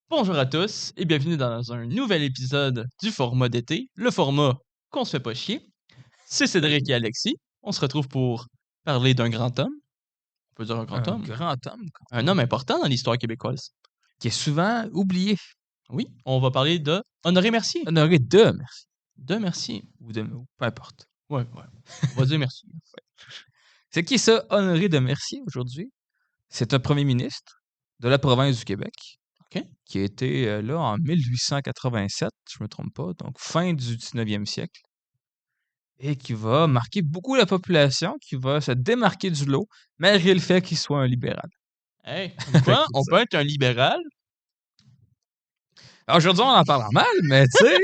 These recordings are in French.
Bonjour à tous et bienvenue dans un nouvel épisode du format d'été, le format qu'on se fait pas chier. C'est Cédric et Alexis. On se retrouve pour parler d'un grand homme. On peut dire un grand Un homme. grand homme Un homme important dans l'histoire québécoise. qui est souvent oublié. Oui, on va parler de Honoré Mercier. Honoré de Mercier. De Mercier. Ou peu importe. Ouais. On va dire merci. C'est qui ça, Honoré de Mercier, aujourd'hui? C'est un premier ministre de la province du Québec OK. qui a été là en 1887, je me trompe pas, donc fin du 19e siècle, et qui va marquer beaucoup la population, qui va se démarquer du lot, malgré le fait qu'il soit un libéral. Hey, comme quoi, on peut être un libéral. Alors, aujourd'hui, on en parle en mal, mais tu sais,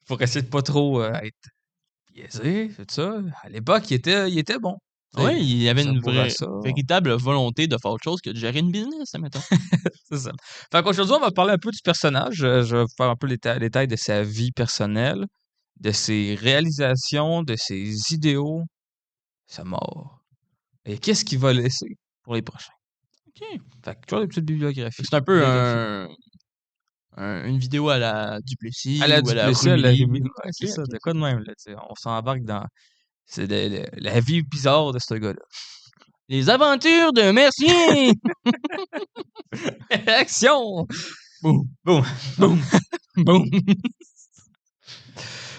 faut essayer de pas trop être biaisé, tout ça. À l'époque, il était bon. Oui, il y avait une Bourassa. véritable volonté de faire autre chose que de gérer une business, admettons. C'est ça. Fait qu'aujourd'hui, on va parler un peu du personnage. Je vais vous faire un peu les détails de sa vie personnelle, de ses réalisations, de ses idéaux, sa mort. Et qu'est-ce qu'il va laisser pour les prochains. OK. Fait que toujours des petites bibliographies. C'est un peu une vidéo à la Duplessis À la ou à la Duplessis, à la Rumilly. Rémi. Ouais, c'est OK, ça. OK. De quoi de même, là. On s'embarque dans la vie bizarre de ce gars-là. Les aventures de Mercier! Action! Boum, Boum! boum, boum.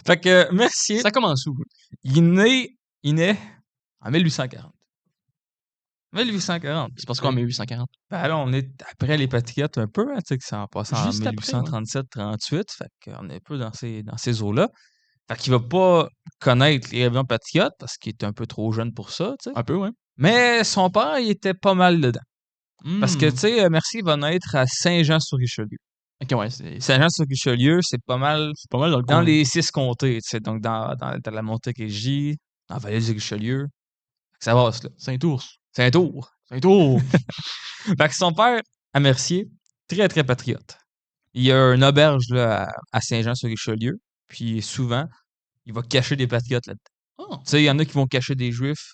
Fait que Mercier, Ça commence où? il naît en 1840. 1840. C'est parce qu'en 1840. Ben là, on est après les Patriotes un peu, hein, tu sais, que c'est en passant en Juste après, ouais. 1837-38, fait qu'on est un peu dans ces eaux-là. Fait qu'il va pas connaître les rébellions patriotes parce qu'il est un peu trop jeune pour ça, tu sais. Un peu, ouais. Mais son père, il était pas mal dedans. Parce que, Hmm. tu sais, Mercier va naître à Saint-Jean-sur-Richelieu. OK, ouais, c'est Saint-Jean-sur-Richelieu, c'est pas mal pas mal dans le dans coin. les 6 comtés, tu sais, donc dans la Montérégie, dans la vallée du Richelieu. Ça va, là. Saint-Ours. Saint-Ours. Saint-Ours! Fait que son père, à Mercier, très, très patriote. Il y a une auberge là, à Saint-Jean-sur-Richelieu, puis souvent, il va cacher des patriotes là-dedans. Oh, Tu sais, il y en a qui vont cacher des juifs,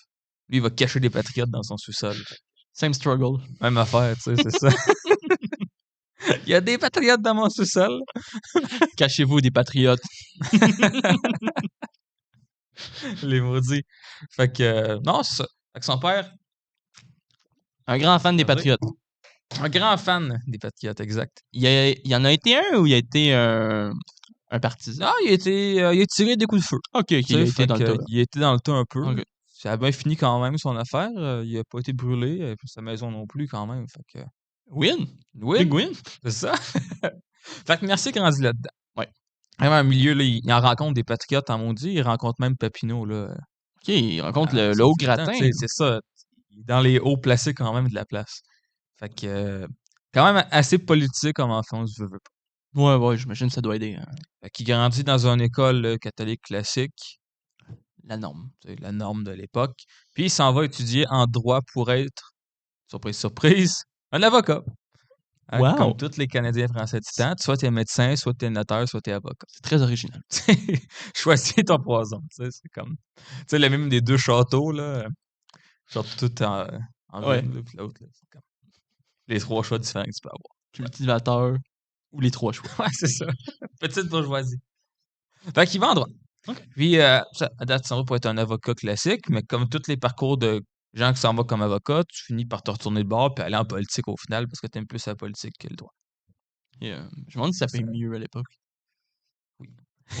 lui, il va cacher des patriotes dans son sous-sol. same struggle. Même affaire, tu sais, c'est ça. Il y a des patriotes dans mon sous-sol. Cachez-vous des patriotes. Les maudits. Fait que, non, c'est ça. Fait que son père, Un grand fan des Oui. patriotes. un grand fan des patriotes, exact. Il y en a été un ou il a été un partisan? Non, il a tiré des coups de feu. OK, Tu il a sais, été fait dans le que tas. il était dans le tas un peu. OK. Ça a bien fini quand même son affaire. Il a pas été brûlé, puis sa maison non plus quand même. Fait que Win? win, Big win? c'est ça. Fait que Mercier grandit là-dedans. Ouais. Vraiment, au milieu, là, il en rencontre des patriotes en maudit. Il rencontre même Papineau, là. OK, il rencontre à le son haut fil de temps, gratin. tu sais, c'est ça. Il est dans les hauts placés quand même de la place. Fait que quand même assez politique comme enfance, je veux pas. Ouais, j'imagine que ça doit aider. Hein. Fait qu'il grandit dans une école catholique classique, La norme. c'est la norme de l'époque. Puis il s'en va étudier en droit pour être, surprise, surprise, un avocat. Hein, Wow! comme tous les Canadiens français du temps. Soit t'es médecin, soit t'es notaire, soit t'es avocat. C'est très original. Choisis ton poison. Tu sais, c'est comme. Tu sais, le même des deux châteaux, là. Genre tout en Ouais. une, là, puis l'autre, là. C'est comme les 3 choix différents que tu peux avoir. Cultivateur ou les 3 choix. Ouais, c'est ça. Petite bourgeoisie. Fait qu'il va en droit. OK. Puis, à date, tu s'en vas pour être un avocat classique, mais comme tous les parcours de gens qui s'en vont comme avocat, tu finis par te retourner de bord puis aller en politique au final parce que t'aimes plus la politique que le droit. Et, je me demande si ça C'est paye ça. mieux à l'époque. Oui.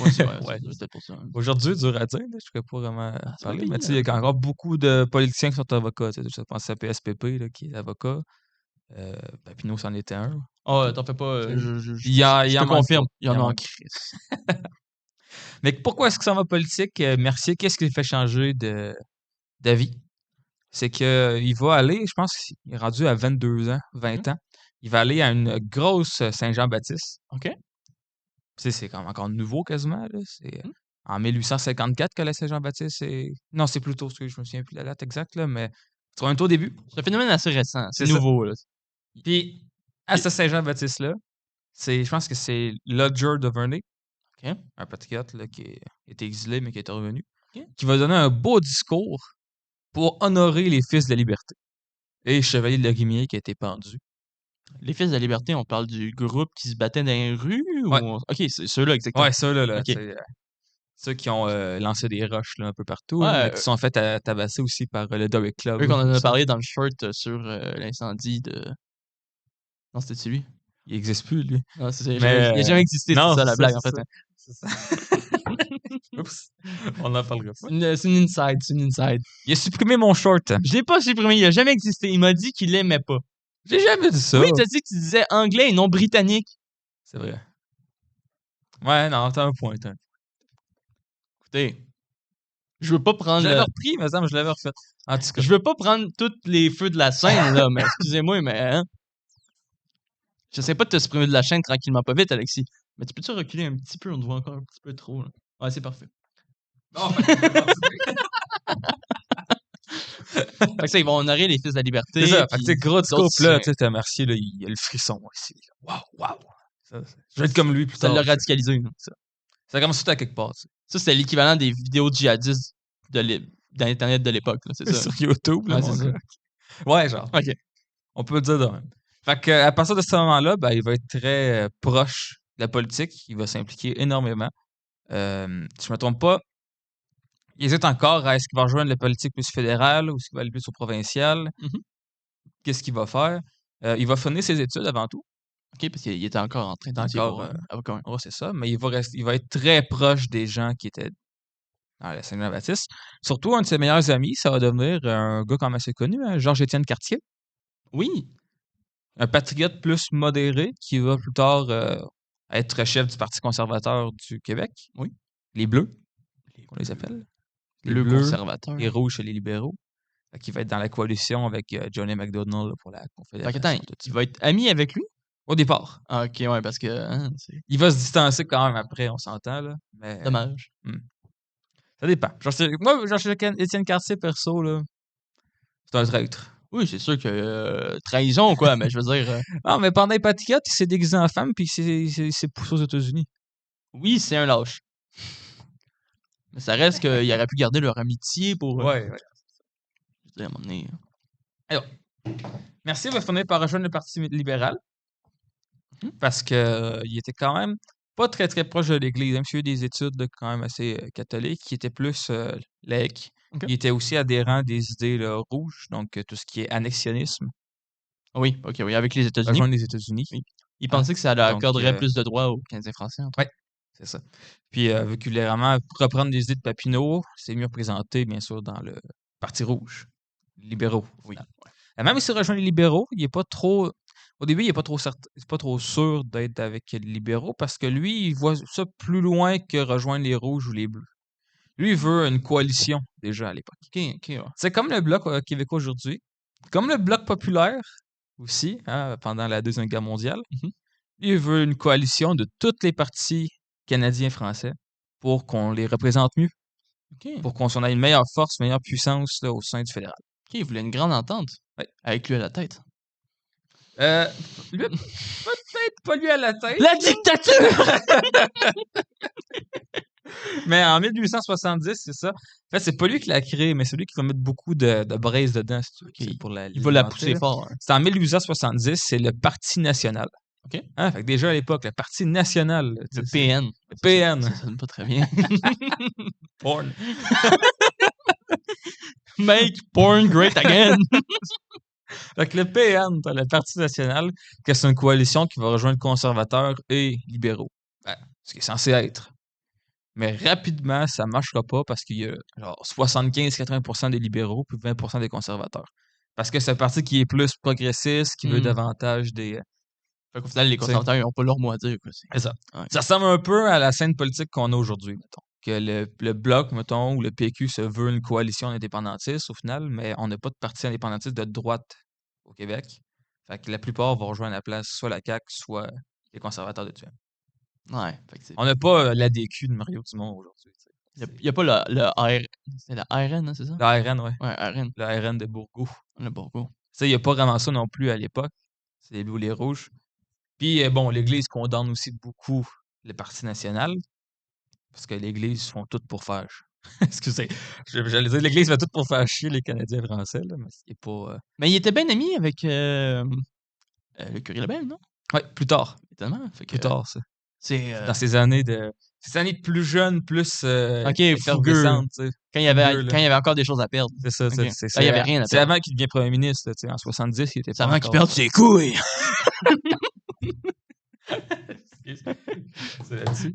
Ouais, c'est vrai, Ouais. c'est peut-être pour ça. Aujourd'hui, dur à dire, là, je ne pourrais pas vraiment Ça va parler, payer, mais tu sais, il y a encore beaucoup de politiciens qui sont avocats. Tu sais, je pense à PSPP là, qui est avocat. Papineau, c'en était un. Ah, t'en fais pas. Tu sais. Je Il te en manque confirme, pas. il y en Il a en en manque. crise. Mais pourquoi est-ce que ça va politique? Mercier, qu'est-ce qui le fait changer d'avis? C'est qu'il va aller, je pense qu'il est rendu à 22 ans, 20 ans. Il va aller à une grosse Saint-Jean-Baptiste. OK. Tu sais, c'est comme encore nouveau quasiment. Là. C'est Mmh. en 1854 que la Saint-Jean-Baptiste est. Non, c'est plutôt ce que je me souviens plus de la date exacte, là, mais c'est un au début. C'est un phénomène assez récent. C'est C'est ça. nouveau, là. Puis, à ce Saint-Jean-Baptiste-là, je pense que c'est Lodger de Verney, OK. un patriote là, qui était exilé mais qui est revenu, OK. qui va donner un beau discours pour honorer les fils de la liberté. Et Chevalier de Lorimier qui a été pendu. Les Fils de la Liberté, on parle du groupe qui se battait dans les rues ou Ouais. OK, c'est ceux-là exactement. Ouais, ça, là, OK. c'est ceux qui ont lancé des roches là, un peu partout, là, Ouais, mais qui se sont fait tabasser aussi par le Derrick Club. eux qu'on en a aussi. parlé dans le short sur l'incendie de. Non, c'était-tu lui? Il n'existe plus, lui. Non, il Mais a jamais existé, c'est non, ça c'est la ça, blague c'est en fait. ça. Hein. C'est ça. Oups, on n'en parlera pas. C'est une inside, c'est une inside. Il a supprimé mon short. Je l'ai pas supprimé, il a jamais existé. Il m'a dit qu'il l'aimait pas. J'ai jamais dit ça. Oui, t'as dit que tu disais anglais et non britannique. C'est vrai. Ouais, non, t'as un point. Écoutez, je veux pas Je prendre l'avais repris, mais je l'avais refait. En tout cas. je veux pas prendre tous les feux de la scène là, mais excusez-moi, mais hein. J'essaie pas de te supprimer de la chaîne tranquillement pas vite, Alexis. Mais tu peux-tu reculer un petit peu? On te voit encore un petit peu trop. Là. Ouais, c'est parfait. Bon, fait Fait que ça, ils vont honorer les Fils de la Liberté. c'est ça. Fait que, tu sais, gros les autres, scope, là, tu sais, t'as Mercier, là, il a le frisson aussi. Waouh, waouh. Je vais être comme lui plus ça tard. l'a radicalisé. Là. Ça commence tout à quelque part, tu sais. Ça, c'était l'équivalent des vidéos djihadistes d'Internet de l'époque. Là, c'est ça. Sur YouTube, là, Ouais, mon c'est gars. Ouais, genre. OK. On peut le dire de même. Fait que, à partir de ce moment-là, ben, il va être très proche de la politique. Il va s'impliquer énormément. Si je me trompe pas, il hésite encore à est-ce qu'il va rejoindre la politique plus fédérale ou est-ce qu'il va aller plus au provincial. Mhm. Qu'est-ce qu'il va faire? Il va finir ses études avant tout. OK, parce qu'il était encore en train d'étudier Encore, pour avocat. ouais, c'est ça. Mais il va être très proche des gens qui étaient dans la Saint-Jean-Baptiste. Surtout, un de ses meilleurs amis, ça va devenir un gars quand même assez connu, hein, Georges-Étienne Cartier. Oui. Un patriote plus modéré qui va plus tard être chef du Parti conservateur du Québec. Oui. Les Bleus, on les appelle. Les Le Bleus, conservateur. les Rouges et les libéraux. Qui va être dans la coalition avec Johnny McDonald là, pour la Fait Confédération. qu'attends, tout ça. il va être ami avec lui? Au départ. Ah, OK, ouais, parce que hein, c'est Il va se distancer quand même après, on s'entend. Là, mais dommage. ça dépend. Moi, Étienne Cartier, perso, là, c'est un traître. Oui, c'est sûr que trahison, quoi, mais je veux dire. Non, mais pendant les patriotes, il s'est déguisé en femme puis il s'est poussé aux États-Unis. Oui, c'est un lâche. Mais ça reste qu'il aurait pu garder leur amitié pour. Ouais. Je veux dire, à un moment donné. Alors, Mercier va finir par rejoindre le Parti libéral parce que il était quand même pas très très proche de l'Église. Même s'il a eu des études là, quand même assez catholiques, qui était plus laïque. OK. Il était aussi adhérent des idées là, rouges, donc tout ce qui est annexionnisme, Oui, OK, oui, avec les États-Unis. rejoindre les États-Unis. Oui. Il pensait que ça leur donc, accorderait plus de droits aux Canadiens français. Ouais, c'est ça. Puis, vu qu'il voulait vraiment reprendre les idées de Papineau, c'est mieux représenté, bien sûr, dans le Parti rouge. Les libéraux. Oui. Même s'il rejoint les libéraux, il est pas trop. Au début, il est pas trop sûr d'être avec les libéraux parce que lui, il voit ça plus loin que rejoindre les rouges ou les bleus. Lui, il veut une coalition déjà à l'époque. OK, ouais. C'est comme le Bloc québécois aujourd'hui, comme le Bloc populaire aussi, hein, pendant la Deuxième Guerre mondiale. Mhm. Il veut une coalition de tous les partis canadiens français pour qu'on les représente mieux, OK. pour qu'on ait une meilleure force, une meilleure puissance là, au sein du fédéral. OK, il voulait une grande entente. Ouais. Avec lui à la tête. Lui, peut-être pas lui à la tête. La dictature! Mais en 1870, c'est ça. En fait, c'est pas lui qui l'a créé, mais c'est lui qui va mettre beaucoup de braise dedans, si tu veux, OK. pour Il va la pousser là. fort. Hein. C'est en 1870, c'est le Parti national. OK. Hein, fait que déjà à l'époque, le Parti national. Le PN. Le PN. Ça sonne pas très bien. Porn. Make porn great again. Fait que le PN, t'as le Parti national, que c'est une coalition qui va rejoindre conservateurs et libéraux. Ce qui est censé être. Mais rapidement, ça ne marchera pas parce qu'il y a genre 75-80% des libéraux puis 20% des conservateurs. Parce que c'est un parti qui est plus progressiste, qui veut davantage des. Fait qu'au final, les conservateurs, ils n'ont pas leur mot à dire. Quoi. C'est ça. Ouais. Ça ressemble un peu à la scène politique qu'on a aujourd'hui, mettons. Que le Bloc, mettons, ou le PQ se veut une coalition indépendantiste au final, mais on n'a pas de parti indépendantiste de droite au Québec. Fait que la plupart vont rejoindre la place soit la CAQ, soit les conservateurs de Tuam. Ouais. Fait que On n'a pas l'ADQ de Mario Dumont aujourd'hui. il n'y a pas le RN. C'est la RN, hein, c'est ça? Le RN, ouais. Ouais, RN. Le RN de Bourgault. Le Bourgault. Il n'y a pas vraiment ça non plus à l'époque. C'est les bleus ou les rouges. Puis, bon, l'Église condamne aussi beaucoup le Parti national. Parce que l'Église font tout pour faire. Excusez. J'allais dire l'Église fait tout pour faire chier les Canadiens français, là, mais c'est pas. Mais il était bien ami avec Le Curie-Labelle, non? Ouais, plus tard. Étonnamment. Fait que, Plus tard, ça. c'est. Dans ces années plus jeunes, plus Ok, fougueux. effervescentes, tu sais. Quand il y avait, Fougueux, là. quand il y avait encore des choses à perdre. C'est ça, Ok. c'est Là, il y avait rien à c'est perdre. avant qu'il devienne premier ministre, là, tu sais. En 70, il était C'est pas avant qu'il encore. perde ses couilles. C'est là-dessus.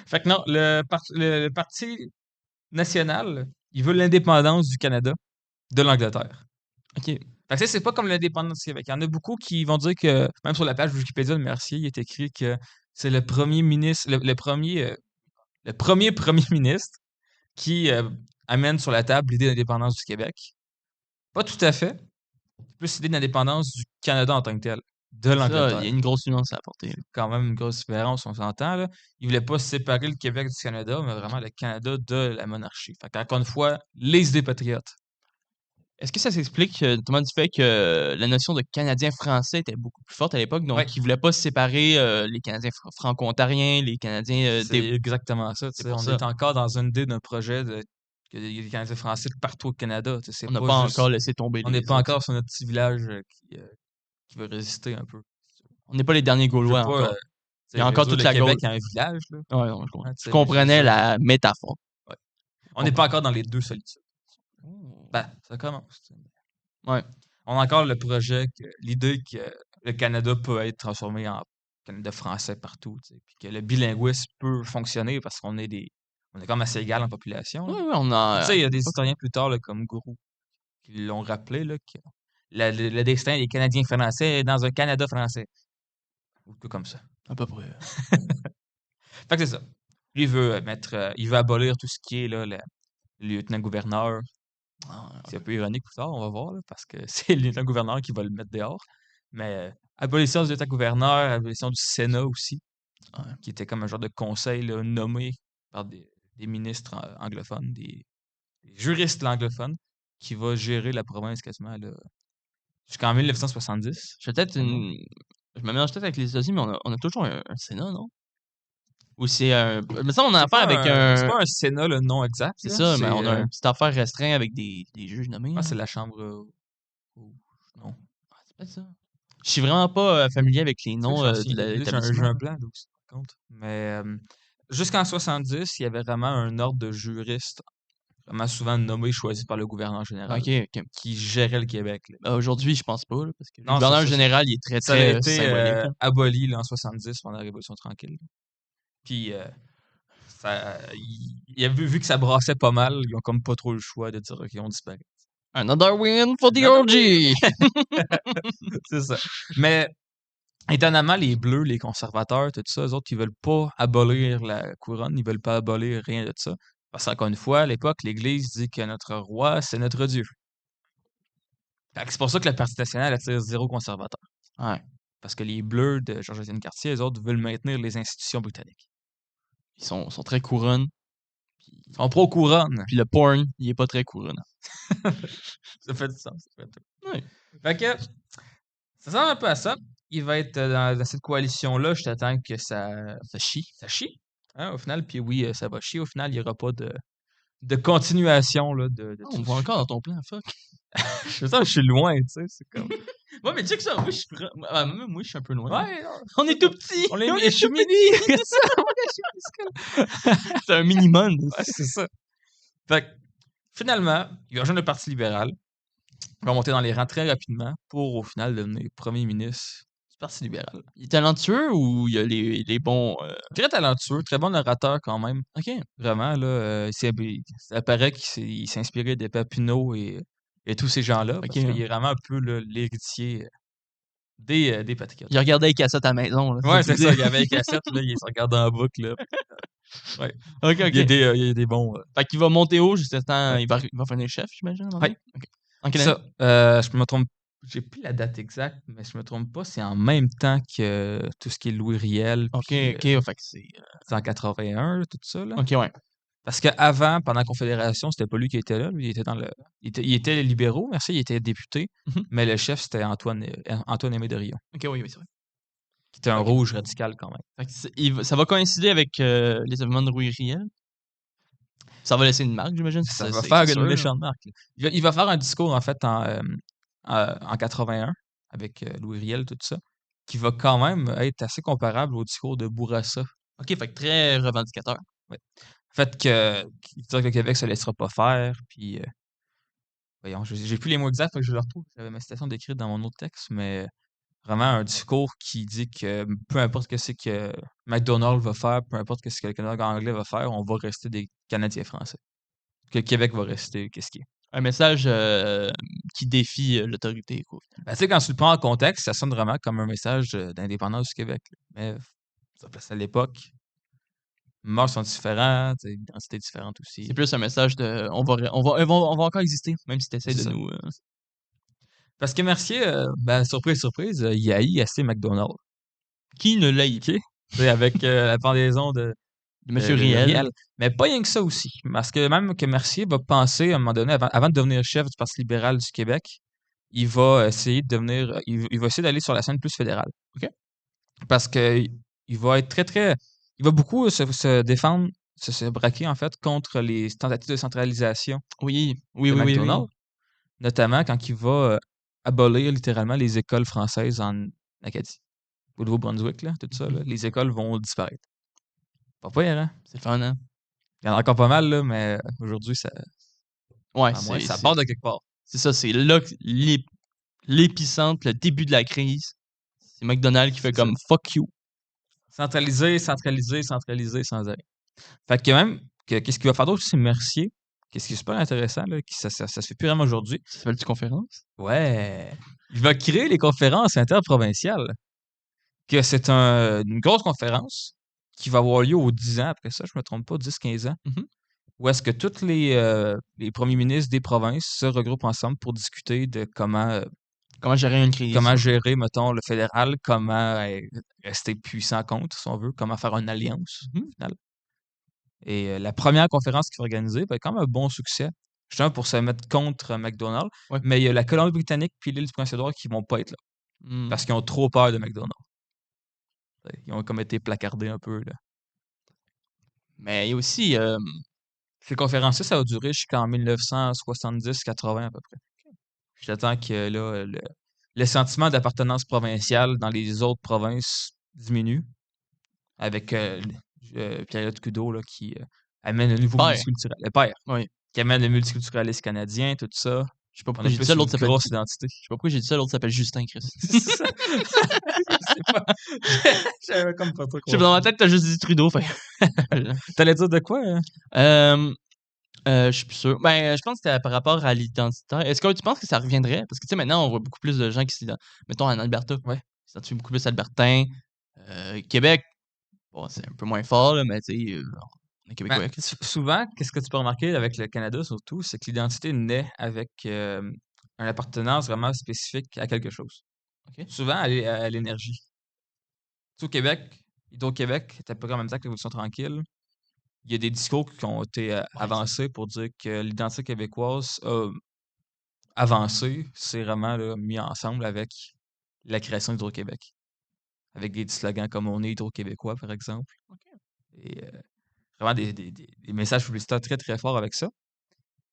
Fait que non, le Parti national, il veut l'indépendance du Canada de l'Angleterre. Ok. Fait que ça, c'est pas comme l'indépendance du Québec. Il y en a beaucoup qui vont dire que, même sur la page Wikipédia de Mercier, il est écrit que c'est le premier ministre, le premier premier ministre qui amène sur la table l'idée d'indépendance du Québec. Pas tout à fait. Plus l'idée d'indépendance du Canada en tant que tel, de Ça, il y l'Angleterre. a une grosse nuance à apporter. Là. Quand même une grosse différence, on s'entend. Là. Il voulait pas séparer le Québec du Canada, mais vraiment le Canada de la monarchie. Fait qu'encore une fois, les idées patriotes. Est-ce que ça s'explique notamment du fait que la notion de Canadien-Français était beaucoup plus forte à l'époque, donc Ouais. ils voulaient pas séparer les Canadiens franco-ontariens, les Canadiens C'est exactement ça. c'est Tu sais. pour On ça. est encore dans une idée d'un projet que il y a des Canadiens français partout au Canada. Tu sais, c'est On n'a pas pas juste- encore laissé tomber On les n'est pas autres. encore sur notre petit village qui veut résister un peu. On n'est pas les derniers Je veux Gaulois pas, encore. tu Il y sais, a je veux encore dire, toute le la Gaule. Québec a un village. Là. Ouais, non, je comprends. Hein, tu Je sais, comprenais mais la métaphore. ouais. On n'est pas encore dans les deux solitudes. Ben, ça commence. Tu sais. Ouais. On a encore le projet, l'idée que le Canada peut être transformé en Canada français partout, tu sais, puis que le bilinguisme peut fonctionner parce qu'on est on est comme assez égal en population. Là. Ouais, ouais, on a. Tu sais, il y a des historiens plus tard, là, comme Gourou, qui l'ont rappelé, là, que le destin des Canadiens français est dans un Canada français. Ou tout comme ça. À peu près. Fait que c'est ça. Lui, il veut abolir tout ce qui est là, le lieutenant-gouverneur. C'est un peu ironique plus tard, on va voir, là, parce que c'est le lieutenant-gouverneur qui va le mettre dehors. Mais abolition du lieutenant-gouverneur, abolition du Sénat aussi, Ouais. qui était comme un genre de conseil là, nommé par des ministres anglophones, des juristes anglophones, qui va gérer la province quasiment là, jusqu'en 1970. Je me mélange peut-être avec les États-Unis, mais on a toujours un Sénat, non? Ou c'est un. Mais ça, on a C'est affaire pas avec c'est un. pas un Sénat le nom exact. C'est Là, ça, mais on a une petite affaire restreinte avec des juges nommés. c'est la chambre. Non. Ah, c'est pas ça. Je suis vraiment pas familier avec les Tu sais, noms j'en de souviens plus, j'ai l'établissement. un blanc là aussi, par contre. Mais jusqu'en 70, il y avait vraiment un ordre de juristes, vraiment souvent nommés, choisis par le gouverneur général, Ok, ok. qui gérait le Québec. Là. Aujourd'hui, je pense pas, là, parce que le Non, gouverneur ça, général, il est très, ça a très été symbolique. Là. aboli là, en 70 pendant la Révolution tranquille. Puis, il a vu que ça brassait pas mal, ils ont comme pas trop le choix de dire, OK, on disparaît. Another win for the Another OG! C'est ça. Mais, étonnamment, les Bleus, les conservateurs, tout ça, eux autres, ils veulent pas abolir la couronne, ils veulent pas abolir rien de ça. Parce qu'encore une fois, à l'époque, l'Église dit que notre roi, c'est notre Dieu. Fait que c'est pour ça que le Parti national attire zéro conservateur. Ouais. Parce que les Bleus de Georges-Étienne Cartier, eux autres, veulent maintenir les institutions britanniques. Ils sont très couronnes. Ils sont pro-couronne. Puis le porn, il est pas très couronne. Ça fait du sens. Ouais. Fait que, ça ressemble un peu à ça. Il va être dans cette coalition-là, je t'attends que ça chie. Ça chie. Hein, au final, puis oui, ça va chier. Au final, il n'y aura pas de continuation là, de On me voit encore dans ton plan, fuck. Je sens que je suis loin, tu sais. C'est comme. Ouais, mais check ça, moi, moi, je suis un peu loin. Ouais, non, On est tout petits! je suis mini! C'est ça! C'est un minimum. Ouais, c'est ça. Fait que, finalement, il va rejoindre le Parti libéral. Il va monter dans les rangs très rapidement pour, au final, devenir premier ministre du Parti libéral. Il est talentueux ou il a les bons. Très talentueux, très bon orateur quand même. Ok. Vraiment, là, ça paraît qu'il s'est inspiré de Papineau et tous ces gens-là. Parce qu'il est vraiment un peu là, l'héritier des patriotes. Il regardait les cassettes à la maison. Là, ouais, c'est ça. Il y avait les cassettes, là, il se regardait en boucle. Là. Ouais. Ok, ok. Il y a des bons. Fait qu'il va monter haut jusqu'à ce temps. Ouais. Il va finir chef, j'imagine. Ouais. Ok. En quelle Ça, je me trompe. J'ai plus la date exacte, mais je me trompe pas, c'est en même temps que tout ce qui est Louis Riel. Ok, puis, ok. Fait que c'est. c'est en 81, tout ça. Là. Ok, ouais. Parce qu'avant, pendant la Confédération, c'était pas lui qui était là. Lui, il était il était libéraux, merci, il était député. Mhm. Mais le chef, c'était Antoine Aimé de Rion. Ok, oui, c'est vrai. Qui était un rouge radical quand même. Fait que ça va coïncider avec les événements de Louis Riel. Ça va laisser une marque, j'imagine. Ça va faire une méchante marque. Il va faire un discours, en fait, en 81, avec Louis Riel, tout ça, qui va quand même être assez comparable au discours de Bourassa. OK, fait que très revendicateur. Ouais. Le fait qu'il dit que le Québec se laissera pas faire, puis voyons, j'ai plus les mots exacts, fait que je le retrouve. J'avais ma citation décrite dans mon autre texte, mais vraiment un discours qui dit que peu importe ce que c'est que McDonald's va faire, peu importe ce que le Canada anglais va faire, on va rester des Canadiens français. Que le Québec va rester qu'est-ce qu'il est. Un message qui défie l'autorité, quoi. Ben, tu sais, quand tu le prends en contexte, ça sonne vraiment comme un message d'indépendance du Québec. Là. Mais ça passe à l'époque. Mœurs sont différentes, identités différentes C'est aussi. plus un message de on va encore exister, même si tu essaies C'est de ça. nous. Parce que Mercier, ben, surprise, surprise, il haït assez McDonald's. Qui ne l'aille OK? C'est avec la pendaison de Monsieur Riel. Riel. Mais pas rien que ça aussi. Parce que même que Mercier va penser, à un moment donné, avant de devenir chef du Parti libéral du Québec, il va essayer de devenir. Il va essayer d'aller sur la scène plus fédérale. OK. Parce que il va être très, très. Il va beaucoup se défendre, se braquer, en fait, contre les tentatives de centralisation Oui, oui, de oui, oui, oui. McDonald's. Notamment quand il va abolir littéralement les écoles françaises en Acadie. Au Nouveau-Brunswick, là, tout ça, là, les écoles vont disparaître. Pas pire, hein? C'est le fun, hein? Il y en a encore pas mal, là, mais aujourd'hui, ça, Ouais, à moins, ça c'est part de quelque part. c'est ça, c'est là que l'épicentre, le début de la crise. C'est McDonald's qui fait C'est ça. comme fuck you. Centraliser, centraliser, centraliser sans arrêt. Fait que même, qu'est-ce qu'il va faire d'autre, c'est Mercier. Qu'est-ce qui est super intéressant, là, ça se fait plus vraiment aujourd'hui. Ça s'appelle-tu conférence? Ouais. Il va créer les conférences interprovinciales. Que c'est une grosse conférence qui va avoir lieu aux 10 ans après ça, je me trompe pas, 10-15 ans. Mhm. Où est-ce que tous les premiers ministres des provinces se regroupent ensemble pour discuter de comment Comment gérer une crise? gérer, mettons, le fédéral, comment rester puissant contre, si on veut, comment faire une alliance, Mhm. au final. Et la première conférence qui est organisée va être quand même un bon succès, justement pour se mettre contre McDonald's. Ouais. Mais il y a la Colombie-Britannique puis l'île du Prince-Édouard qui vont pas être là, Hmm. parce qu'ils ont trop peur de McDonald's. Ils ont comme été placardés un peu, là. Mais il y a aussi. Ces conférences-là, ça va durer jusqu'en 1970-80 à peu près. J'attends que là, le sentiment d'appartenance provinciale dans les autres provinces diminue avec Pierre Trudeau là, qui amène le nouveau Père. multiculturel. Le père. Oui. Qui amène le multiculturalisme canadien, tout ça. Je sais pas On pourquoi a j'ai dit plus ça, une l'autre s'appelle. grosse Je identité. sais pas pourquoi j'ai dit ça, l'autre s'appelle Justin, Chris. C'est ça. Je sais pas. J'avais comme pas trop Je sais pas, dans ma tête, t'as juste dit Trudeau. Fait. T'allais dire de quoi? Hein? Je suis plus sûr. Ben, je pense que c'était par rapport à l'identité. Est-ce que tu penses que ça reviendrait? Parce que, tu sais, maintenant, on voit beaucoup plus de gens qui mettons, en Alberta. Ouais. Ils s'identifient beaucoup plus albertains. Québec, bon, c'est un peu moins fort, là, mais tu sais, on est québécois. Ben, souvent, qu'est-ce que tu peux remarquer avec le Canada, surtout, c'est que l'identité naît avec une appartenance vraiment spécifique à quelque chose. OK. Souvent, à l'énergie. Tu sais, au Québec, Hydro-Québec était pas en même temps que la Révolution tranquille. Il y a des discours qui ont été avancés pour dire que l'identité québécoise a avancé, c'est vraiment là, mis ensemble avec la création d'Hydro-Québec. Avec des slogans comme On est Hydro-Québécois, par exemple. OK. Et vraiment des messages publicitaires très, très forts avec ça.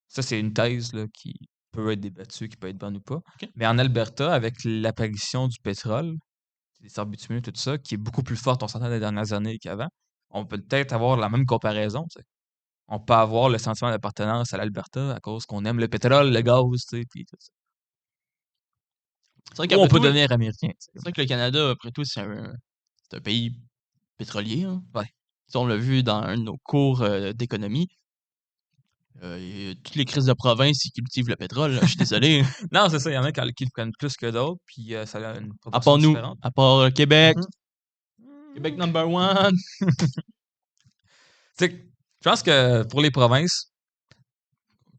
Ça, c'est une thèse là, qui peut être débattue, qui peut être bonne ou pas. OK. Mais en Alberta, avec l'apparition du pétrole, des sables bitumineux, tout ça, qui est beaucoup plus forte, on s'entend, des dernières années qu'avant, on peut peut-être avoir la même comparaison. Tu sais. On peut avoir le sentiment d'appartenance à l'Alberta à cause qu'on aime le pétrole, le gaz, tu sais, puis tout ça. C'est vrai Ou on qu'après peut tout, devenir américain. Tu sais. c'est vrai que le Canada, après tout, c'est un pays pétrolier. Hein. Ouais. Si on l'a vu dans un de nos cours d'économie. Toutes les crises de province, ils cultivent le pétrole. Là, je suis désolé. Non, c'est ça, il y en a qui le prennent plus que d'autres, puis ça a une À proportion part nous, différente. à part Québec. Mhm. Québec number one. Tu sais, je pense que pour les provinces,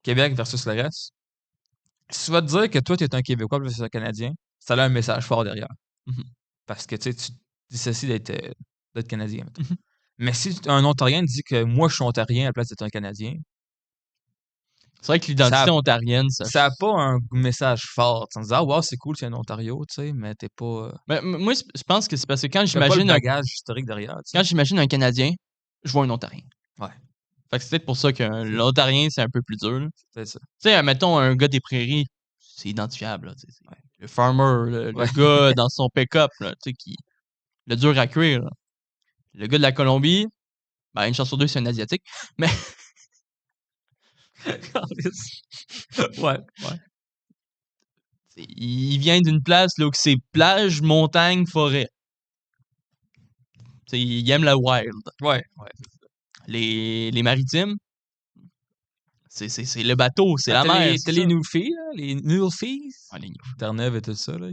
Québec versus le reste, si tu vas te dire que toi, tu es un Québécois versus un Canadien, ça a un message fort derrière. Mhm. Parce que tu dissocies d'être Canadien. Mettons. Mhm. Mais si un Ontarien dit que moi, je suis Ontarien à la place d'être un Canadien, C'est vrai que l'identité ontarienne, ça n'a pas un message fort. Tu te dis, ah, wow, c'est cool, tu es un Ontario, tu sais, mais t'es pas. Mais moi, je pense que c'est parce que quand T'as pas le j'imagine bagage historique derrière. Tu sais. quand j'imagine un Canadien, je vois un Ontarien. Ouais. Fait que c'est peut-être pour ça que l'Ontarien, c'est un peu plus dur. Là. C'est ça. Tu sais, mettons un gars des prairies, c'est identifiable. Là, Ouais. le farmer, le Ouais. gars dans son pick-up, là, tu sais, le dur à cuire. Là. Le gars de la Colombie, ben, une chance sur deux, c'est un Asiatique. Mais Ouais. il vient d'une place là, où c'est plage, montagne, forêt. Tu sais, il aime la wild. Ouais. Les maritimes, c'est le bateau, c'est la mer. T'as les Newfies, là, les Newfies. Ah, les Newfies. Terre-Neuve et tout ça, là.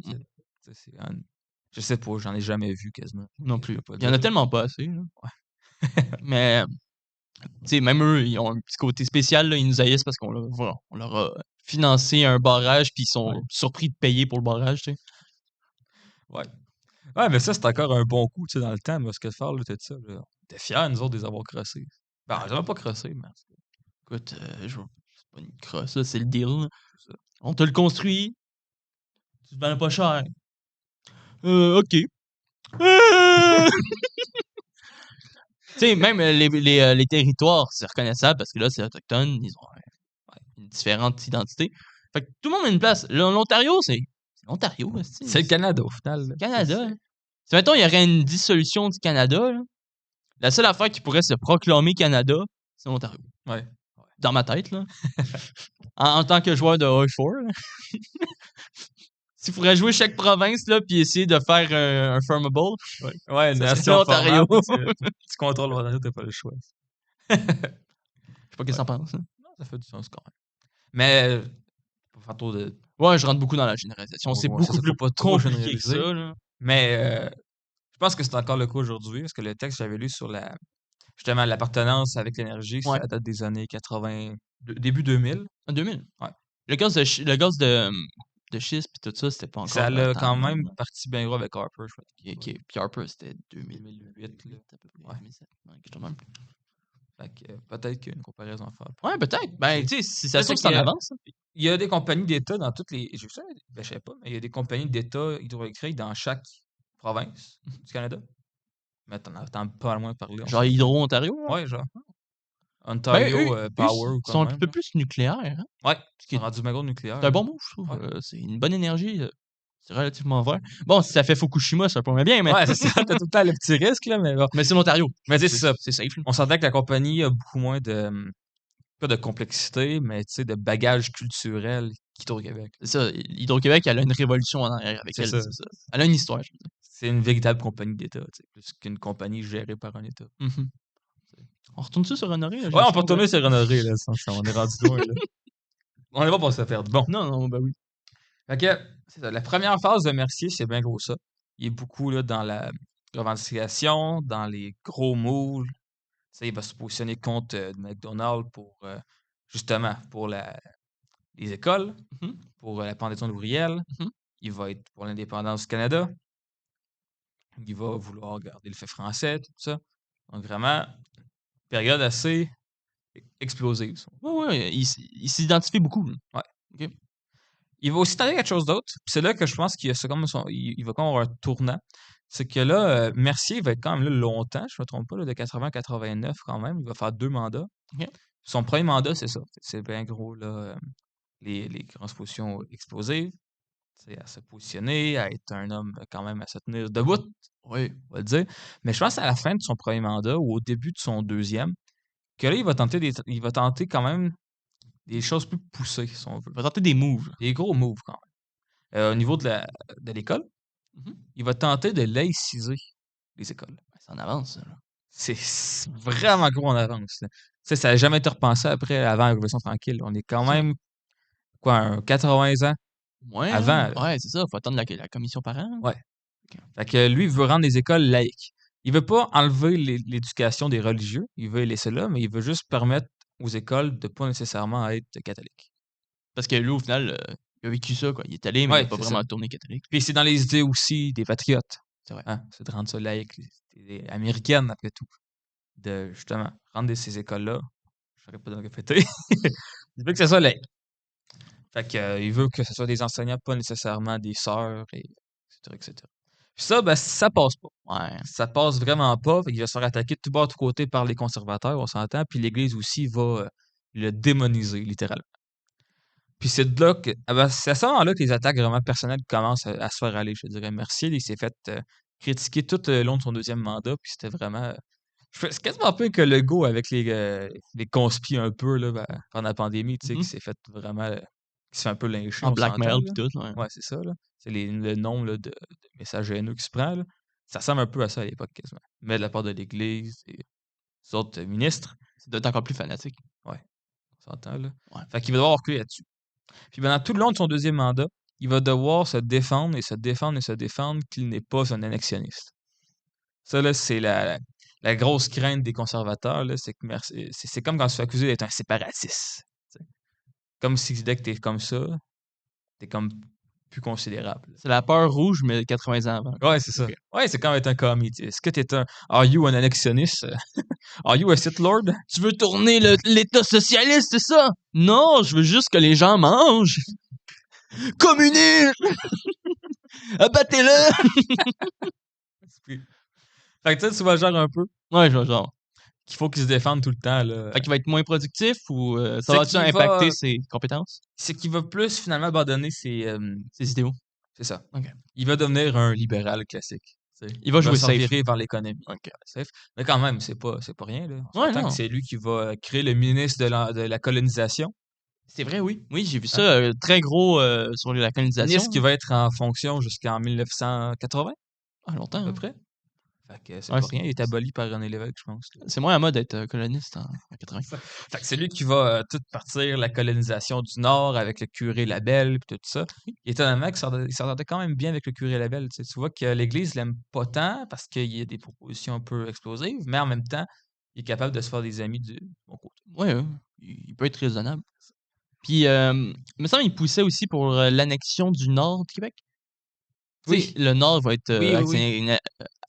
Je sais pas, j'en ai jamais vu quasiment. Non plus. Je peux pas Il y en a dire. tellement pas assez. Là. Mais, tu sais, même eux, ils ont un petit côté spécial. Là, ils nous haïssent parce qu'on leur a financé un barrage, puis ils sont surpris de payer pour le barrage. Tu sais. Ouais, mais ça, c'est encore un bon coup, tu sais, dans le temps, parce que faire, là, tout ça, là. On était fiers, nous autres, de les avoir crossés. Ben, on les a pas crossés, mais. Écoute, c'est pas une crosse, là, c'est le deal. Là. On te le construit. Tu te vends pas cher. OK. Tu sais, même les territoires, c'est reconnaissable parce que là, c'est autochtone, ils ont une différente identité. Fait que tout le monde a une place. L'Ontario, c'est l'Ontario. C'est le Canada, au final. Le Canada. Hein. Si, mettons, il y aurait une dissolution du Canada, là, la seule affaire qui pourrait se proclamer Canada, c'est l'Ontario. Ouais. Dans ma tête, là. en tant que joueur de Hoy4, là. S'il faudrait jouer chaque province, là, puis essayer de faire un farmable, Ouais, ça nation serait l'Ontario. formable, tu contrôles l'Ontario, t'as pas le choix. Je sais pas qu'est-ce que t'en penses. Hein. Non, ça fait du sens quand même. Mais, pour faire trop de. Ouais, je rentre beaucoup dans la généralisation. C'est Ouais, beaucoup ça, plus faut pas trop compliqué que généraliser. ça, là. Mais, je pense que c'est encore le cas aujourd'hui, parce que le texte que j'avais lu sur justement, l'appartenance avec l'énergie, Ouais. ça date des années 80, début 2000. En 2000. Ouais. Le gaz de schiste pis tout ça, c'était pas encore. Ça l'a quand tendance, même là. parti bien gros avec Harper, je crois. Ok. Puis Harper, c'était 2008, là. à peu près. Ouais. 2007. Ouais, quelque chose de même. Fait que, peut-être qu'il y a une comparaison à faire. Ouais, peut-être. Ben, tu sais, si ça se C'est trouve, c'est en que- avance. Hein. Il y a des compagnies d'État dans toutes les. J'ai vu ça, ben, je sais pas, mais il y a des compagnies d'État hydroélectriques dans chaque province du Canada. Mais t'en entends pas moins parler. Genre Hydro-Ontario. Là. Ouais, genre. Ben, Ontario Power ou ils sont quand un même. peu plus nucléaires. Hein? Ouais, qui ils est- sont rendus méga nucléaire. C'est un bon move, je trouve. Ouais. C'est une bonne énergie. C'est relativement vert. Bon, si ça fait Fukushima, ça pourrait bien, mais. Ouais, c'est ça. T'as tout le temps le petit risque, là, mais bon. Mais c'est l'Ontario. Mais tu sais, c'est ça. C'est safe. Là. On s'entend que la compagnie a beaucoup moins de. Pas de complexité, mais tu sais, de bagages culturels qu'Hydro-Québec. C'est ça. Hydro-Québec, elle a une révolution en arrière avec C'est elle. ça. C'est ça. Elle a une histoire, je veux dire. C'est une véritable compagnie d'État, tu sais, plus qu'une compagnie gérée par un État. Mhm. On retourne-tu sur Honoré? Là, Ouais, on peut retourner sur Honoré, là, on est rendu loin, là. On est pas pour se perdre. Bon. Non, ben oui. Fait que, c'est ça. La première phase de Mercier, c'est bien gros ça. Il est beaucoup là, dans la revendication, dans les gros moves. Tu sais, il va se positionner contre McDonald's pour, justement, pour les écoles, Mhm. pour la pendaison ouvrière. Mhm. Il va être pour l'indépendance du Canada. Il va vouloir garder le fait français, tout ça. Donc vraiment, période assez explosive. Ça. Ouais, il s'identifie beaucoup. Ouais. OK. Il va aussi tenter quelque chose d'autre. Puis c'est là que je pense qu'il y a ça comme il va comme avoir un tournant. C'est que là, Mercier va être quand même là longtemps, je ne me trompe pas, là, de 80 à 89 quand même. Il va faire 2 mandats. OK. Son premier mandat, c'est ça. C'est bien gros, là, les grandes positions explosives. À se positionner, à être un homme quand même à se tenir debout, Oui. on va le dire. Mais je pense à la fin de son premier mandat ou au début de son deuxième, que là, il va tenter quand même des choses plus poussées, si on veut. Il va tenter des moves. Des gros moves quand même. Au niveau de l'école, il va tenter de laïciser les écoles. C'est en avance, ça. Là. C'est vraiment gros en avance. Là. Ça n'a jamais été repensé après, avant la Révolution tranquille. On est quand même, quoi, 80 ans Ouais, avant. Là. Ouais, c'est ça. Il faut attendre la commission parent. Ouais. Okay. Fait que lui, il veut rendre les écoles laïques. Il veut pas enlever l'éducation des religieux. Il veut les laisser là, mais il veut juste permettre aux écoles de pas nécessairement être catholiques. Parce que lui, au final, il a vécu ça, quoi. Il est allé, mais il n'a pas vraiment tourné catholique. Puis c'est dans les idées aussi des patriotes. C'est vrai. Hein? C'est de rendre ça laïque. C'est américaine, après tout. De, justement, rendre ces écoles-là. Je ferais pas de répéter. Il veut que ce soit laïque. Fait que, il veut que ce soit des enseignants, pas nécessairement des sœurs, etc. Puis ça, ben, ça passe pas. Ouais. Ça passe vraiment pas. Fait qu'il va se faire attaquer de tout bord, de tout côté par les conservateurs, on s'entend. Puis l'Église aussi va le démoniser, littéralement. Puis c'est de là que c'est à ce moment-là que les attaques vraiment personnelles commencent à se faire aller, je te dirais. Mercier, il s'est fait critiquer tout le long de son deuxième mandat, puis c'était vraiment c'est quasiment un peu que Legault avec les conspis un peu là, pendant la pandémie, tu sais, qui Mhm. s'est fait vraiment qui se fait un peu lyncher, En on s'entend, blackmail là. pis tout, ouais. Ouais, c'est ça, là. C'est le nombre là, de messages haineux qui se prend, là. Ça ressemble un peu à ça à l'époque quasiment. Mais de la part de l'Église et des autres ministres, Ça doit être encore plus fanatique. ouais, on s'entend, là. Ouais. Fait qu'il va devoir reculer là-dessus. Puis pendant tout le long de son deuxième mandat, il va devoir se défendre et se défendre et se défendre qu'il n'est pas un annexionniste. Ça, là, c'est la grosse crainte des conservateurs, là, c'est que c'est comme quand tu te fais accuser d'être un séparatiste. Tu sais. Comme si dès que t'es comme ça, t'es comme plus considérable. C'est la peur rouge, mais 80 ans avant. Ouais, c'est ça. Ok. Ouais, c'est comme être un commis. Tu sais. Est-ce que t'es un. Are you an annexionniste? Are you a Sith Lord? Tu veux tourner l'État socialiste, c'est ça? Non, je veux juste que les gens mangent. Communisme! Abattez-le! Fait que tu sais, tu vas genre un peu Ouais, je vois genre. qu'il faut qu'il se défende tout le temps, là. Fait qu'il va être moins productif ou ça C'est va-tu qu'il impacter va. ses compétences? C'est qu'il va plus finalement abandonner ses. Ses idéaux? C'est ça. Ok. Il va devenir un libéral classique. Tu sais. Il va jouer s'en safe. virer vers l'économie. Ok. Safe. Mais quand même, c'est pas rien. Là. On Ouais, s'entend que non. c'est lui qui va créer le ministre de la colonisation. C'est vrai, oui. Oui, j'ai vu ça Hein? très gros sur la colonisation. Ministre qui va être en fonction jusqu'en 1980, Ah, à longtemps, peu hein. près. Fait que c'est Ouais, pas rien. Il est aboli par René Lévesque, je pense. Là. c'est moins à mode d'être coloniste en 80. Fait que c'est lui qui va tout partir la colonisation du Nord avec le curé Labelle puis tout ça. Et étonnamment, il s'entendait quand même bien avec le curé Labelle. Tu sais. Tu vois que l'Église l'aime pas tant parce qu'il y a des propositions un peu explosives, mais en même temps, il est capable de se faire des amis du bon côté. Ouais, ouais. Il peut être raisonnable. Puis, il me semble qu'il poussait aussi pour l'annexion du nord du Québec. Tu sais, Oui, le nord va être oui, oui, oui.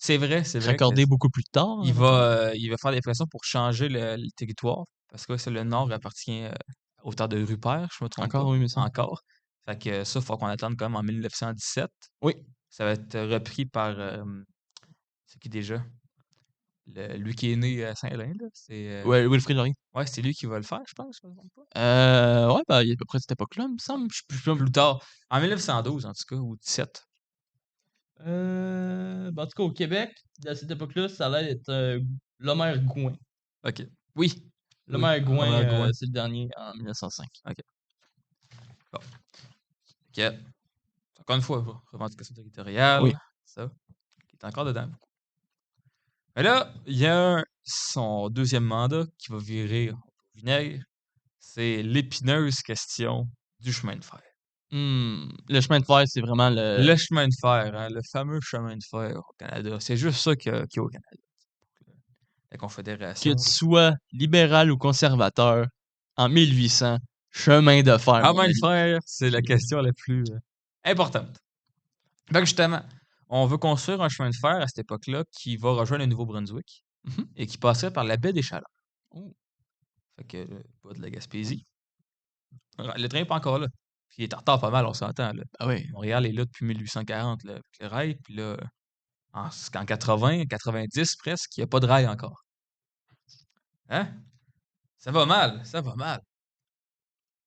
C'est vrai que raccordé beaucoup plus tard, mettons. il va faire des pressions pour changer le territoire parce que c'est le Nord appartient au temps de Rupert, je me trompe pas, Encore, oui, mais ça. encore. Fait que ça, il faut qu'on attende quand même en 1917. Oui. Ça va être repris par c'est qui déjà? Lui qui est né à Saint-Lin, là. C'est Ouais, Wilfrid Laurier. ouais, c'est lui qui va le faire, je pense, si je me trompe pas. Ouais, bah, il est à peu près cette époque-là, il me semble. Plus tard, en 1912 en tout cas, ou 17. En tout cas, au Québec, à cette époque-là, ça allait être Lemaire Gouin. OK. Oui. Oui, Lemaire Gouin, Robert Gouin. c'est le dernier en 1905. OK. Bon. OK. Encore une fois, revendication Oui. territoriale, ça, qui est encore dedans. Mais là, il y a son deuxième mandat qui va virer au vinaigre. C'est l'épineuse question du chemin de fer. Le chemin de fer, c'est vraiment Le chemin de fer, hein, le fameux chemin de fer au Canada. C'est juste ça qu'il y a au Canada. La que Confédération. tu sois libéral ou conservateur, en 1800, chemin de fer, mon Chemin de ami. fer, c'est la question la plus importante. Fait que justement, on veut construire un chemin de fer à cette époque-là qui va rejoindre le Nouveau-Brunswick Mhm. et qui passerait par la baie des Chaleurs. Oh. Fait que pas de la Gaspésie. Le train n'est pas encore là. Puis il est en retard pas mal, on s'entend. Là. Ah oui. Montréal est là depuis 1840 là, avec le rail. Puis là, en 80, 90 presque, il n'y a pas de rail encore. Hein? Ça va mal, ça va mal.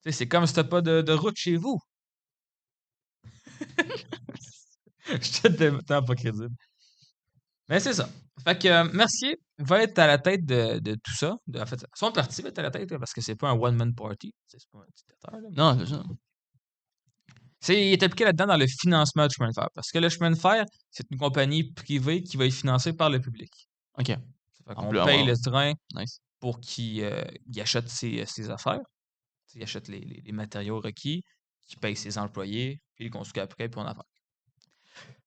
Tu sais, c'est comme si t'as pas de route chez vous. Je te pas crédible. Mais c'est ça. Fait que Mercier va être à la tête de tout ça. En fait, son parti va être à la tête là, parce que c'est pas un one-man party. C'est pas un dictateur. Là, Non, c'est ça. il est impliqué là-dedans dans le financement du chemin de fer. Parce que le chemin de fer, c'est une compagnie privée qui va être financée par le public. OK. Fait En qu'on plus, paye le train nice. pour qu'il il achète ses affaires. Il achète les matériaux requis, qu'il paye ses employés, puis il construit après, puis on avance.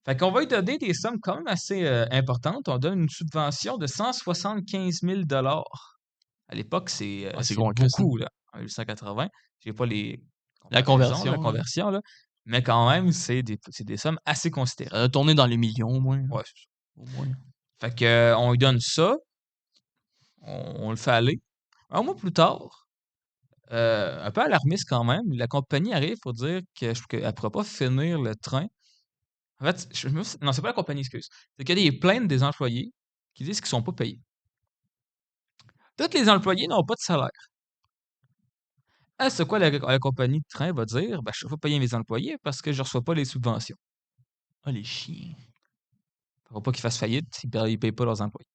Fait qu'on va lui donner des sommes quand même assez importantes. On donne une subvention de 175 000 à l'époque, c'est C'est gros en Christ, hein. beaucoup, là, en 1880. J'ai pas La comparaisons, la conversion, conversion, là. Mais quand même, c'est des sommes assez considérables. ça a tourné dans les millions, au moins. Ouais, c'est ça. Au moins. Fait que, on lui donne ça. On le fait aller. Un mois plus tard, un peu alarmiste quand même, la compagnie arrive pour dire qu'elle ne pourra pas finir le train. En fait, non, c'est pas la compagnie, excuse. C'est qu'il y a des plaintes des employés qui disent qu'ils sont pas payés. Tous les employés n'ont pas de salaire. Ah, c'est quoi la compagnie de train va dire? Ben, je ne vais pas payer mes employés parce que je ne reçois pas les subventions. Ah, les chiens. Il ne faut pas qu'ils fassent faillite, ils ne payent pas leurs employés.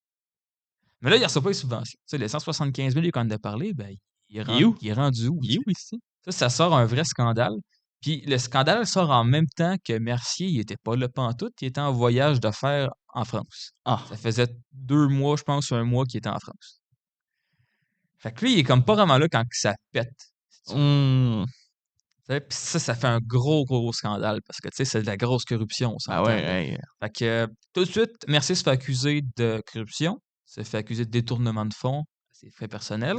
Mais là, il ne reçoit pas les subventions. Tu sais, les 175 000 qu'on a parlé, ben, Il est où? il est rendu où? Il est où ici? Ça sort un vrai scandale. Puis le scandale sort en même temps que Mercier, il était pas là pantoute, il était en voyage d'affaires en France. Ah. Ça faisait 2 mois, je pense, 1 mois qu'il était en France. Fait que lui, il est comme pas vraiment là quand que ça pète. Si tu veux. Hum. Tu sais, puis ça fait un gros scandale parce que, tu sais, c'est de la grosse corruption, on Ah s'entend, ouais, là. hey. Fait que, tout de suite, Mercier se fait accuser de corruption, se fait accuser de détournement de fonds, c'est fait personnel,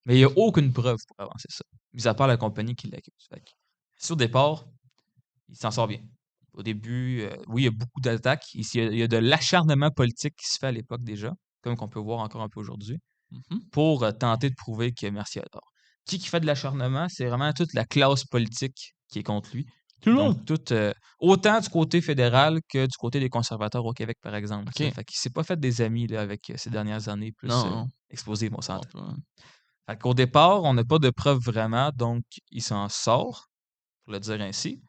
mais il y a aucune preuve pour avancer ça, mis à part la compagnie qui l'accuse. Fait que, sur départ, il s'en sort bien. Au début, oui, il y a beaucoup d'attaques. Il y a de l'acharnement politique qui se fait à l'époque déjà, comme qu'on peut voir encore un peu aujourd'hui, Mhm. pour tenter de prouver que Mercier a tort. Qui fait de l'acharnement? C'est vraiment toute la classe politique qui est contre lui. Tout le Donc, monde. autant du côté fédéral que du côté des conservateurs au Québec, par exemple. OK. Tu sais. Fait qu'il s'est pas fait des amis là, avec ces dernières années plus Non. explosives, on Non, s'entend. pas. Fait qu'au départ, on n'a pas de preuves vraiment, donc il s'en sort, pour le dire ainsi.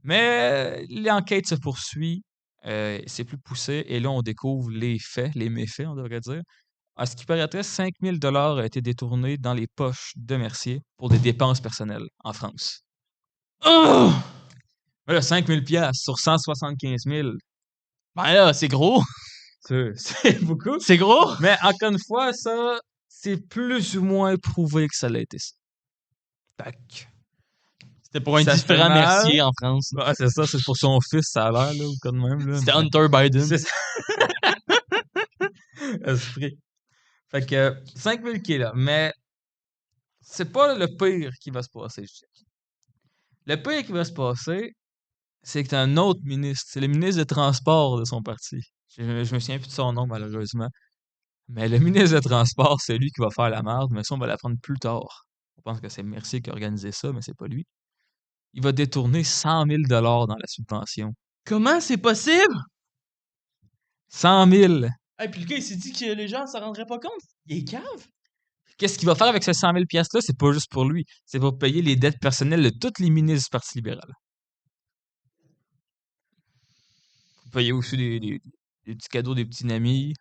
Mais l'enquête se poursuit, c'est plus poussé, et là, on découvre les faits, les méfaits, on devrait dire. À ce qui paraîtrait, 5 000 a été détournés dans les poches de Mercier pour des dépenses personnelles en France. Oh! Voilà, 5 000 sur 175 000, Ben là, c'est gros. c'est beaucoup. C'est gros. Mais encore une fois, ça, c'est plus ou moins prouvé que ça l'a été ça. Fait que C'était pour un ça fait différent mal. Mercier en France. Ah, c'est ça, c'est pour son fils, ça a l'air, là, ou quand même, là. C'était Mais Hunter Biden. c'est ça. Esprit. Fait que 5 000 qui est là. Mais c'est pas le pire qui va se passer, je dirais. Le pire qui va se passer, c'est que t'as un autre ministre. C'est le ministre des Transports de son parti. Je me souviens plus de son nom, malheureusement. Mais le ministre des Transports, c'est lui qui va faire la merde, mais ça, on va l'apprendre plus tard. On pense que c'est Mercier qui a organisé ça, mais c'est pas lui. Il va détourner 100 000 dans la subvention. Comment c'est possible? 100 000! Et puis le gars, il s'est dit que les gens s'en rendraient pas compte. Il est cave. Qu'est-ce qu'il va faire avec ces 100 000 $-là? C'est pas juste pour lui. C'est pour payer les dettes personnelles de tous les ministres du Parti libéral. Pour payer aussi des petits cadeaux des petits amis.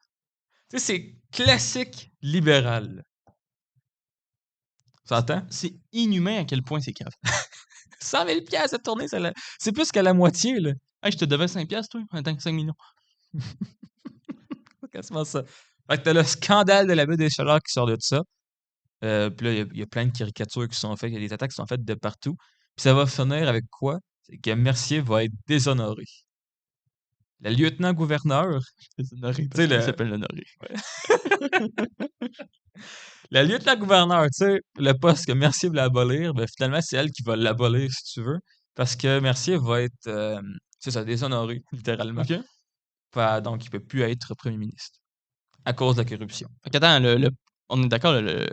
Tu sais, c'est classique libéral. Tu s'entends? C'est inhumain à quel point c'est cave. 100 000 $ à tourner, c'est plus qu'à la moitié, là. Hey, je te devais 5 piastres, toi, en tant que 5 millions. C'est quasiment ça. Fait que t'as le scandale de la baie des Chaleurs qui sort de ça. Puis là, il y a plein de caricatures qui sont faites, il y a des attaques qui sont faites de partout. Puis ça va finir avec quoi? C'est que Mercier va être déshonoré. Le lieutenant-gouverneur, C'est honoré tu parce sais, qu'il s'appelle honoré. le lieutenant-gouverneur, tu sais, le poste que Mercier voulait abolir, ben finalement, c'est elle qui va l'abolir, si tu veux. Parce que Mercier va être, c'est ça, déshonoré, littéralement. OK. Donc, il peut plus être premier ministre. À cause de la corruption. Fait qu'attends, on est d'accord, le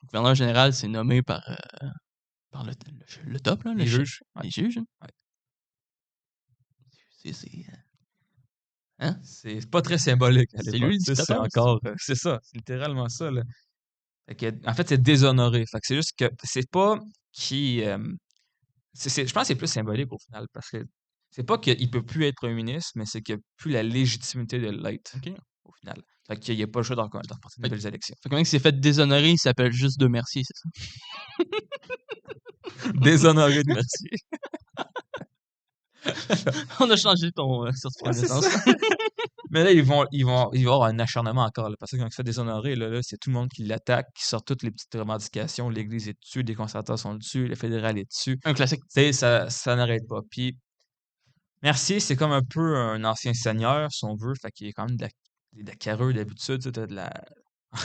gouverneur général, c'est nommé par le top, là, le Les chef. juges. Ouais. Les juges. Hein? Ouais. C'est hein? C'est pas très symbolique à C'est l'époque. lui le Tu sais, c'est dictateur. encore. C'est ça, c'est littéralement ça. Là. Fait que, en fait, c'est déshonoré. Fait que c'est juste que c'est pas qui. Je pense que c'est plus symbolique au final. Parce que c'est pas qu'il peut plus être premier ministre, mais c'est qu'il n'y a plus la légitimité de l'être OK. au final. Fait qu'il n'y a pas le choix d'en remporter de Fait, nouvelles élections. fait que mec, s'est fait déshonorer, il s'appelle juste De Mercier, c'est ça? Déshonoré de Mercier. On a changé ton certificat Ouais, de c'est naissance. ça. Mais là, ils vont avoir un acharnement encore. Là, parce que quand il se fait déshonorer, là, c'est tout le monde qui l'attaque, qui sort toutes les petites revendications. L'Église est dessus, les conservateurs sont dessus, le fédéral est dessus. Un classique. Tu sais, ça n'arrête pas. Puis, Mercier, c'est comme un peu un ancien seigneur, si on veut. Fait qu'il y a quand même de la carrure d'habitude. Tu as de la.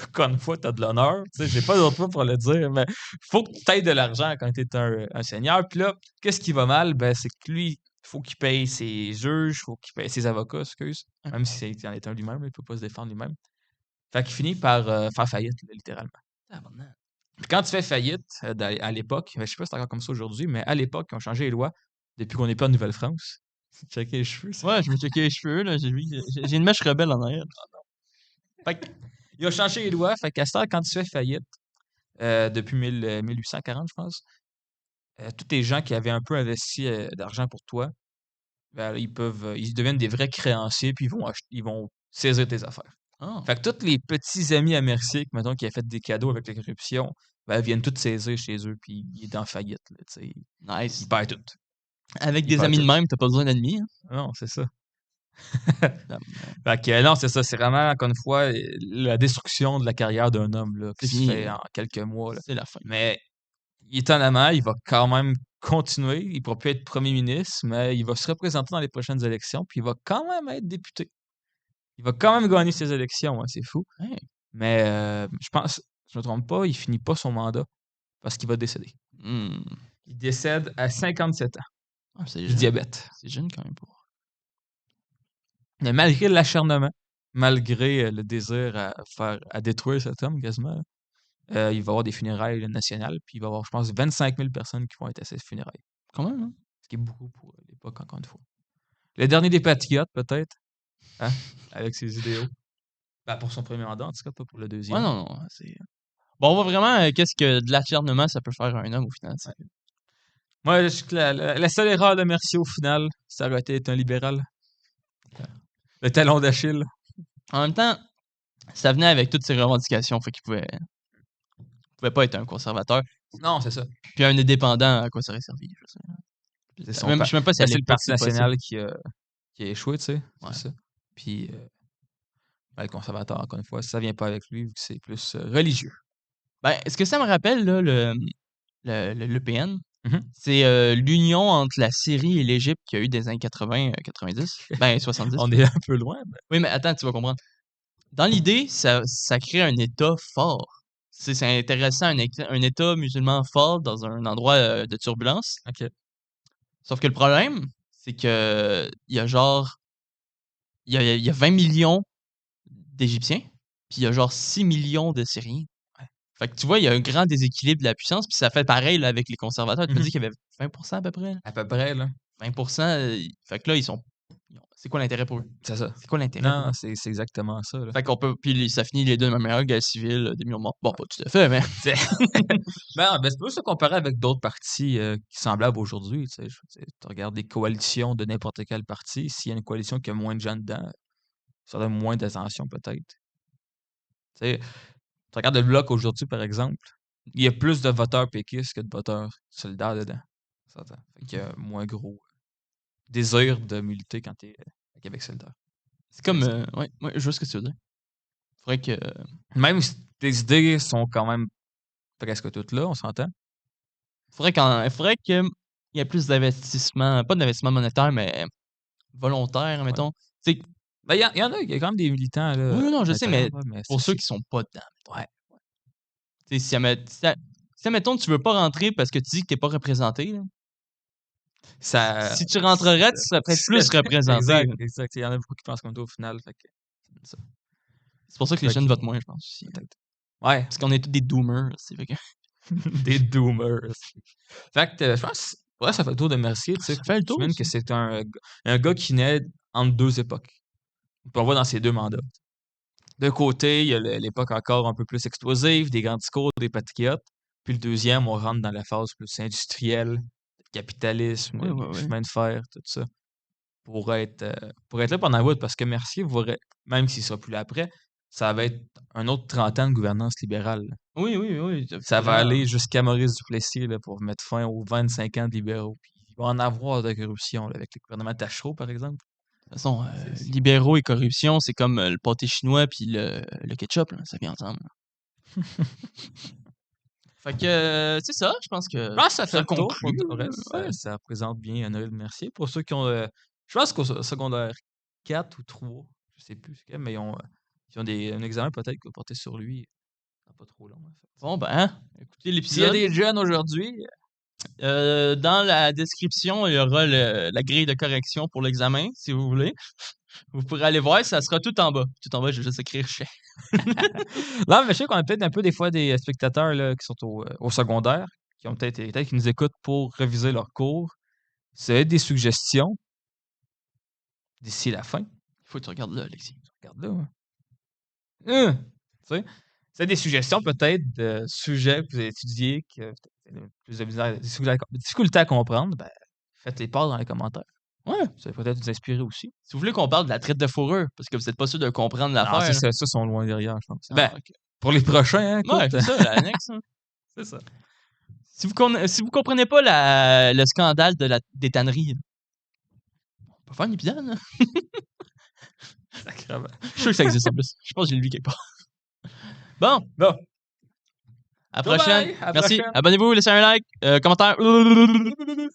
Encore une fois, tu as de l'honneur. Tu sais, j'ai pas d'autre mot pour le dire, mais faut que tu aies de l'argent quand tu es un seigneur. Puis là, qu'est-ce qui va mal? Ben, c'est que lui, faut qu'il paye ses juges, faut qu'il paye ses avocats, excuse. Même si il en est un lui-même, il peut pas se défendre lui-même. Fait qu'il finit par faire faillite, là, littéralement. Puis quand tu fais faillite, à l'époque, je sais pas si c'est encore comme ça aujourd'hui, mais à l'époque, ils ont changé les lois depuis qu'on n'est pas en Nouvelle-France. Checker les cheveux, ça. Ouais, je me checkais les cheveux, là. J'ai une mèche rebelle en arrière. Fait qu'ils ont changé les lois. Fait qu'à ce temps, quand tu fais faillite, depuis 1840, je pense. Tous les gens qui avaient un peu investi d'argent pour toi, ben, ils deviennent des vrais créanciers, puis ils vont saisir tes affaires. Ah, Fait que tous les petits amis à Mercier, mettons, qui a fait des cadeaux avec la corruption, ben, ils viennent tous saisir chez eux, puis il est en faillite, là, tu sais. nice. Il perd tout. Avec Il des perd amis de tout. même, t'as pas besoin d'ennemis. Hein? Non, c'est ça. Ben, Fait que non, c'est ça. C'est vraiment, encore une fois, la destruction de la carrière d'un homme là, C'est qui se fini, fait là. en quelques mois. Là. C'est la fin. Mais étonnamment, il va quand même continuer. Il ne pourra plus être premier ministre, mais il va se représenter dans les prochaines élections, puis il va quand même être député. Il va quand même gagner ses élections, hein, c'est fou. Ouais. Mais je pense, si je ne me trompe pas, il finit pas son mandat parce qu'il va décéder. Hmm. Il décède à 57 ans Ah, c'est du jeune. diabète. C'est jeune quand même pour. Mais malgré l'acharnement, malgré le désir à détruire cet homme quasiment, il va y avoir des funérailles là, nationales, puis il va y avoir, je pense, 25 000 personnes qui vont être à ces funérailles. Quand même, hein? Ce qui est beaucoup pour l'époque, encore une fois. Le dernier des patriotes, peut-être, hein, avec ses idéaux. Ben, pour son premier mandat, en tout cas, pas pour le Ouais, deuxième. non, non. C'est... Bon, on voit vraiment qu'est-ce que de l'acharnement ça peut faire à un homme au final. Ouais. Moi, la seule erreur de Mercier, au final, ça aurait été d'être un libéral. Le talon d'Achille. En même temps, ça venait avec toutes ses revendications, fait qu'il pouvait pas être un conservateur. Non, c'est ça. Puis un indépendant, à quoi ça aurait servi? Je sais. C'est Je sais même pas si à c'est le l'époque Parti c'est possible. national qui a échoué, tu sais. Ouais. C'est ça. Puis, ben, le conservateur, encore une fois, ça vient pas avec lui, vu que c'est plus religieux. Ben, ce que ça me rappelle, là, l'EPN, Mhm. c'est l'union entre la Syrie et l'Égypte qu'il y a eu des années 80, 90. Ben, 70. On est un peu loin, mais Oui, mais attends, tu vas comprendre. Dans l'idée, ça crée un État fort. C'est intéressant, un État musulman fort dans un endroit de turbulence. OK. Sauf que le problème, c'est que il y a genre. Il y a 20 millions d'Égyptiens, puis il y a genre 6 millions de Syriens. Ouais. Fait que tu vois, il y a un grand déséquilibre de la puissance, puis ça fait pareil là, avec les conservateurs. Tu m'as Mhm. dit qu'il y avait 20% à peu près? À peu près, là. 20%, fait que là, c'est quoi l'intérêt pour eux? C'est ça. C'est quoi l'intérêt pour eux? Non, c'est exactement ça, là. Fait qu'on peut. Puis ça finit les deux de la meilleure guerre civile, des millions de morts. Bon, pas tout à fait, mais. Ben, c'est pas ça comparer avec d'autres partis qui semblables aujourd'hui. Tu sais, tu regardes les coalitions de n'importe quel parti. S'il y a une coalition qui a moins de gens dedans, ça donne moins d'attention, peut-être. Tu sais, tu regardes le Bloc aujourd'hui, par exemple, il y a plus de voteurs péquistes que de voteurs solidaires dedans. Ça s'entend. Fait qu'il y a moins gros désir de militer quand t'es avec Québec solidaire. C'est comme. Intéressant. Ouais, je vois ce que tu veux dire. Faudrait que. Même si tes idées sont quand même presque toutes là, on s'entend. Faudrait qu'il y ait plus d'investissement, pas d'investissement monétaire, mais volontaire, mettons. Tu sais, Ben, il y a quand même des militants là, oui, non, à je sais, mais l'intérieur, là, mais pour ceux c'est qui sont pas dedans. ouais. Tu sais, si, admettons, tu veux pas rentrer parce que tu dis que t'es pas représenté, là, Ça si tu rentrerais, tu serais peut-être plus représenté. exact, Là. exact. Il y en a beaucoup qui pensent comme toi au final, fait que C'est ça. C'est pour ça que les fait jeunes que votent moins, je pense aussi. Hein. peut-être. Ouais, Parce qu'on est tous des doomers. Fait que... des doomers. Fait que je pense ouais, ça fait le tour de Mercier, tu sais. Ça fait le tour, J'imagine que c'est un gars qui naît entre deux époques. Puis on voit dans ces deux mandats. D'un côté, il y a l'époque encore un peu plus explosive, des grands discours, des patriotes. Puis le deuxième, on rentre dans la phase plus industrielle, capitalisme, Ouais, le ouais, ouais. chemin de fer, tout ça. Pour être là pendant un bout, parce que Mercier, même s'il sera plus là après, ça va être un autre 30 ans de gouvernance libérale. Là. Oui, oui, oui. Ça va Vraiment. aller jusqu'à Maurice Duplessis là, pour mettre fin aux 25 ans de libéraux. Puis il va en avoir de corruption là, avec le gouvernement Tachereau, par exemple. De toute façon, C'est- libéraux et corruption, c'est comme le pâté chinois puis le ketchup, là, ça vient ensemble. Fait que, c'est ça, je pense que Je pense que ça fait ça le tour pour conclut. le reste. Ouais. Ça représente bien Noël Mercier. Pour ceux qui ont. Je pense qu'au secondaire 4 ou 3, je sais plus, c'est quel, mais ils ont un examen peut-être qui va porter sur lui. Pas trop long, en fait. Bon, ben, écoutez S'il y a l'épisode. des jeunes aujourd'hui, Dans la description, il y aura la grille de correction pour l'examen, si vous voulez. Vous pourrez aller voir, ça sera tout en bas. Tout en bas, je vais juste écrire chèque. là, mais je sais qu'on a peut-être un peu des fois des spectateurs là, qui sont au secondaire, qui ont peut-être qui nous écoutent pour réviser leur cours. Si vous avez des suggestions d'ici la fin, Il faut que tu regardes là, Alexis. regarde là. Tu sais, C'est des suggestions peut-être de sujets que vous avez étudiés, que vous avez plus de difficulté à comprendre, ben, faites-les part dans les commentaires. Ouais. Ça va peut-être vous inspirer aussi. Si vous voulez qu'on parle de la traite de fourrure, parce que vous êtes pas sûr de comprendre Non, l'affaire. ça sont loin derrière, je pense. Ah, Ben, ok. pour les prochains, hein, Ouais, écoute. c'est ça, l'annexe. Hein. C'est ça. Si vous comprenez pas le scandale des tanneries, on peut faire un épisode. Hein? Sacrément. Je suis sûr que ça existe en plus. Je pense que j'ai lu quelque part. Bon, Bon. à la Bye prochaine. bye, à la Merci. prochaine. Abonnez-vous, laissez un like, commentaire.